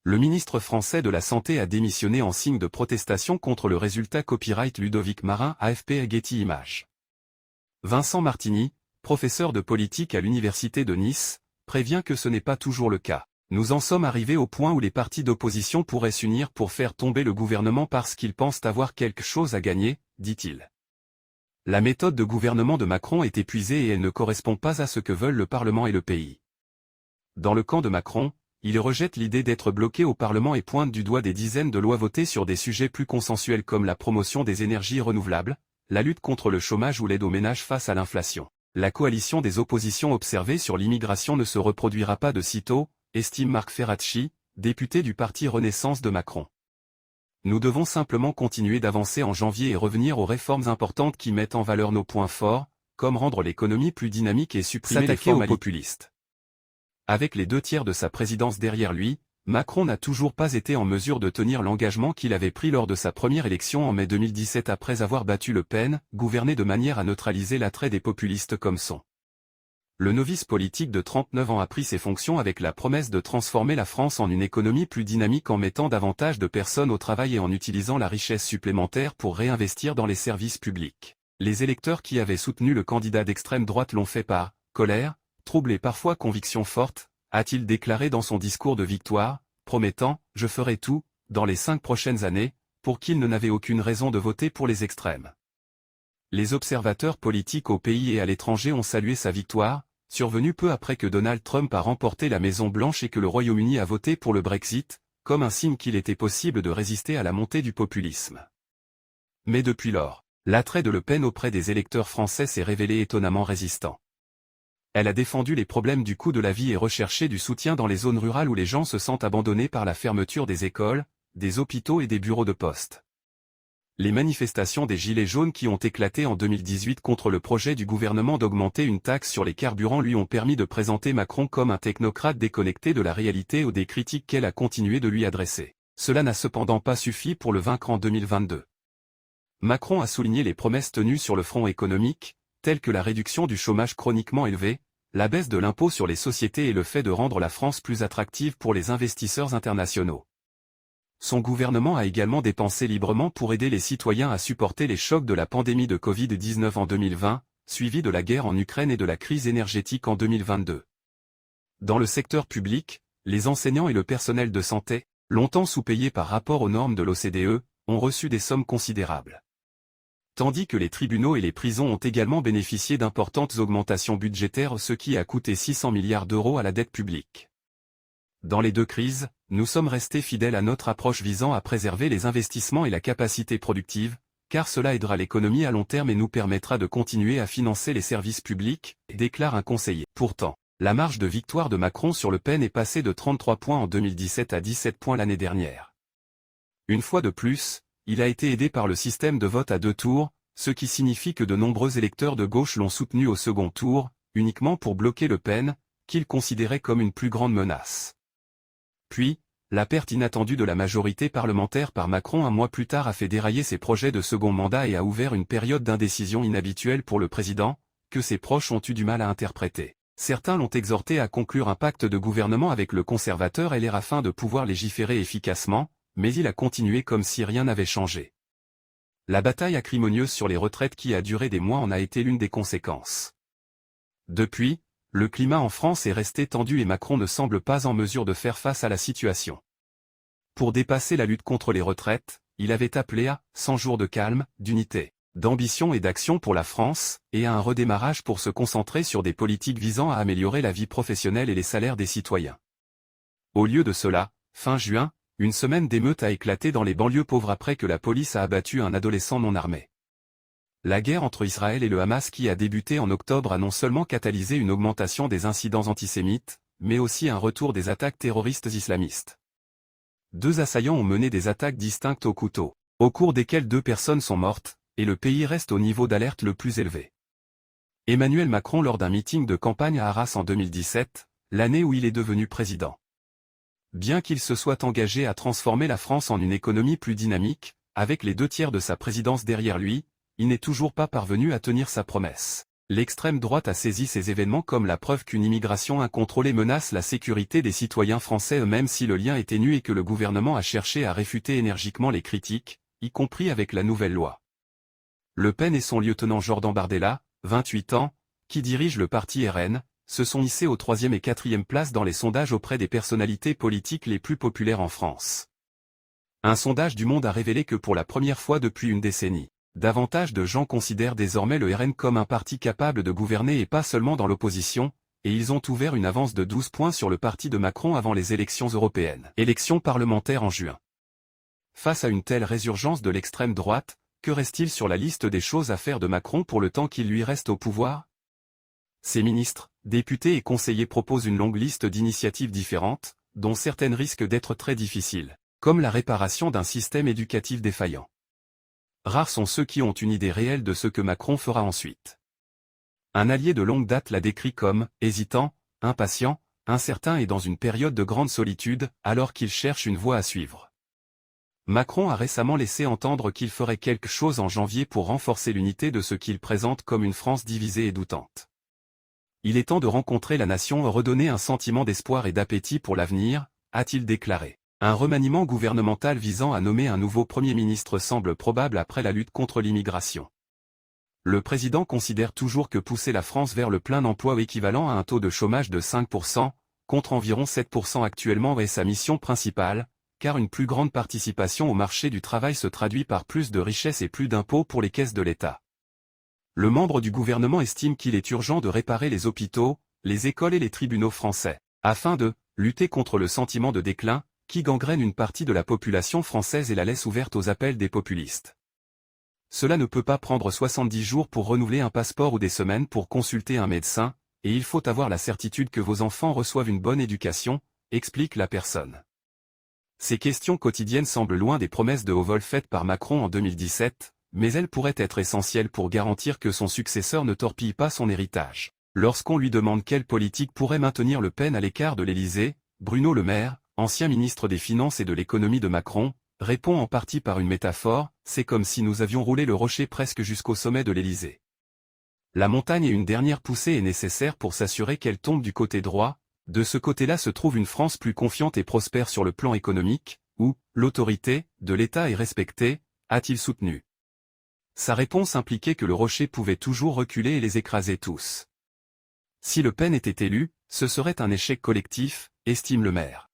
Le ministre français de la Santé a démissionné en signe de protestation contre le résultat copyright Ludovic Marin AFP et Getty Images. Vincent Martini, professeur de politique à l'université de Nice, prévient que ce n'est pas toujours le cas. Nous en sommes arrivés au point où les partis d'opposition pourraient s'unir pour faire tomber le gouvernement parce qu'ils pensent avoir quelque chose à gagner, dit-il. La méthode de gouvernement de Macron est épuisée et elle ne correspond pas à ce que veulent le Parlement et le pays. Dans le camp de Macron, il rejette l'idée d'être bloqué au Parlement et pointe du doigt des dizaines de lois votées sur des sujets plus consensuels comme la promotion des énergies renouvelables, la lutte contre le chômage ou l'aide aux ménages face à l'inflation. La coalition des oppositions observées sur l'immigration ne se reproduira pas de sitôt, estime Marc Ferracci, député du parti Renaissance de Macron. Nous devons simplement continuer d'avancer en janvier et revenir aux réformes importantes qui mettent en valeur nos points forts, comme rendre l'économie plus dynamique et supprimer les formalités populistes. Avec les 2/3 de sa présidence derrière lui, Macron n'a toujours pas été en mesure de tenir l'engagement qu'il avait pris lors de sa première élection en mai 2017 après avoir battu Le Pen, gouverné de manière à neutraliser l'attrait des populistes comme son. Le novice politique de 39 ans a pris ses fonctions avec la promesse de transformer la France en une économie plus dynamique en mettant davantage de personnes au travail et en utilisant la richesse supplémentaire pour réinvestir dans les services publics. Les électeurs qui avaient soutenu le candidat d'extrême droite l'ont fait par colère, trouble et parfois conviction forte, a-t-il déclaré dans son discours de victoire, promettant « Je ferai tout » dans les 5 prochaines années, pour qu'il n'avait aucune raison de voter pour les extrêmes. Les observateurs politiques au pays et à l'étranger ont salué sa victoire, survenue peu après que Donald Trump a remporté la Maison-Blanche et que le Royaume-Uni a voté pour le Brexit, comme un signe qu'il était possible de résister à la montée du populisme. Mais depuis lors, l'attrait de Le Pen auprès des électeurs français s'est révélé étonnamment résistant. Elle a défendu les problèmes du coût de la vie et recherché du soutien dans les zones rurales où les gens se sentent abandonnés par la fermeture des écoles, des hôpitaux et des bureaux de poste. Les manifestations des Gilets jaunes qui ont éclaté en 2018 contre le projet du gouvernement d'augmenter une taxe sur les carburants lui ont permis de présenter Macron comme un technocrate déconnecté de la réalité ou des critiques qu'elle a continué de lui adresser. Cela n'a cependant pas suffi pour le vaincre en 2022. Macron a souligné les promesses tenues sur le front économique, telles que la réduction du chômage chroniquement élevé, la baisse de l'impôt sur les sociétés et le fait de rendre la France plus attractive pour les investisseurs internationaux. Son gouvernement a également dépensé librement pour aider les citoyens à supporter les chocs de la pandémie de Covid-19 en 2020, suivi de la guerre en Ukraine et de la crise énergétique en 2022. Dans le secteur public, les enseignants et le personnel de santé, longtemps sous-payés par rapport aux normes de l'OCDE, ont reçu des sommes considérables. Tandis que les tribunaux et les prisons ont également bénéficié d'importantes augmentations budgétaires, ce qui a coûté 600 milliards d'euros à la dette publique. Dans les deux crises, nous sommes restés fidèles à notre approche visant à préserver les investissements et la capacité productive, car cela aidera l'économie à long terme et nous permettra de continuer à financer les services publics, déclare un conseiller. Pourtant, la marge de victoire de Macron sur Le Pen est passée de 33 points en 2017 à 17 points l'année dernière. Une fois de plus, il a été aidé par le système de vote à 2 tours, ce qui signifie que de nombreux électeurs de gauche l'ont soutenu au second tour, uniquement pour bloquer Le Pen, qu'ils considéraient comme une plus grande menace. Puis, la perte inattendue de la majorité parlementaire par Macron un mois plus tard a fait dérailler ses projets de second mandat et a ouvert une période d'indécision inhabituelle pour le président, que ses proches ont eu du mal à interpréter. Certains l'ont exhorté à conclure un pacte de gouvernement avec le conservateur LR afin de pouvoir légiférer efficacement, mais il a continué comme si rien n'avait changé. La bataille acrimonieuse sur les retraites qui a duré des mois en a été l'une des conséquences. Depuis, le climat en France est resté tendu et Macron ne semble pas en mesure de faire face à la situation. Pour dépasser la lutte contre les retraites, il avait appelé à 100 jours de calme, d'unité, d'ambition et d'action pour la France, et à un redémarrage pour se concentrer sur des politiques visant à améliorer la vie professionnelle et les salaires des citoyens. Au lieu de cela, fin juin, une semaine d'émeute a éclaté dans les banlieues pauvres après que la police a abattu un adolescent non armé. La guerre entre Israël et le Hamas qui a débuté en octobre a non seulement catalysé une augmentation des incidents antisémites, mais aussi un retour des attaques terroristes islamistes. 2 assaillants ont mené des attaques distinctes au couteau, au cours desquelles 2 personnes sont mortes, et le pays reste au niveau d'alerte le plus élevé. Emmanuel Macron lors d'un meeting de campagne à Arras en 2017, l'année où il est devenu président. Bien qu'il se soit engagé à transformer la France en une économie plus dynamique, avec les 2/3 de sa présidence derrière lui, il n'est toujours pas parvenu à tenir sa promesse. L'extrême droite a saisi ces événements comme la preuve qu'une immigration incontrôlée menace la sécurité des citoyens français même si le lien est ténu et que le gouvernement a cherché à réfuter énergiquement les critiques, y compris avec la nouvelle loi. Le Pen et son lieutenant Jordan Bardella, 28 ans, qui dirige le parti RN, se sont hissés aux 3e et 4e places dans les sondages auprès des personnalités politiques les plus populaires en France. Un sondage du Monde a révélé que pour la première fois depuis une décennie, davantage de gens considèrent désormais le RN comme un parti capable de gouverner et pas seulement dans l'opposition, et ils ont ouvert une avance de 12 points sur le parti de Macron avant les élections européennes. Élections parlementaires en juin. Face à une telle résurgence de l'extrême droite, que reste-t-il sur la liste des choses à faire de Macron pour le temps qu'il lui reste au pouvoir? Ses ministres, députés et conseillers proposent une longue liste d'initiatives différentes, dont certaines risquent d'être très difficiles, comme la réparation d'un système éducatif défaillant. Rares sont ceux qui ont une idée réelle de ce que Macron fera ensuite. Un allié de longue date l'a décrit comme « hésitant, impatient, incertain et dans une période de grande solitude, alors qu'il cherche une voie à suivre ». Macron a récemment laissé entendre qu'il ferait quelque chose en janvier pour renforcer l'unité de ce qu'il présente comme une France divisée et doutante. Il est temps de rencontrer la nation, redonner un sentiment d'espoir et d'appétit pour l'avenir, a-t-il déclaré. Un remaniement gouvernemental visant à nommer un nouveau Premier ministre semble probable après la lutte contre l'immigration. Le président considère toujours que pousser la France vers le plein emploi équivalent à un taux de chômage de 5%, contre environ 7% actuellement est sa mission principale, car une plus grande participation au marché du travail se traduit par plus de richesses et plus d'impôts pour les caisses de l'État. Le membre du gouvernement estime qu'il est urgent de réparer les hôpitaux, les écoles et les tribunaux français, afin de lutter contre le sentiment de déclin, qui gangrène une partie de la population française et la laisse ouverte aux appels des populistes. Cela ne peut pas prendre 70 jours pour renouveler un passeport ou des semaines pour consulter un médecin, et il faut avoir la certitude que vos enfants reçoivent une bonne éducation, explique la personne. Ces questions quotidiennes semblent loin des promesses de haut vol faites par Macron en 2017, mais elles pourraient être essentielles pour garantir que son successeur ne torpille pas son héritage. Lorsqu'on lui demande quelle politique pourrait maintenir Le Pen à l'écart de l'Élysée, Bruno Le Maire, ancien ministre des Finances et de l'économie de Macron, répond en partie par une métaphore, c'est comme si nous avions roulé le rocher presque jusqu'au sommet de l'Élysée. La montagne et une dernière poussée est nécessaire pour s'assurer qu'elle tombe du côté droit, de ce côté-là se trouve une France plus confiante et prospère sur le plan économique, où l'autorité de l'État est respectée, a-t-il soutenu. Sa réponse impliquait que le rocher pouvait toujours reculer et les écraser tous. Si Le Pen était élu, ce serait un échec collectif, estime Le Maire.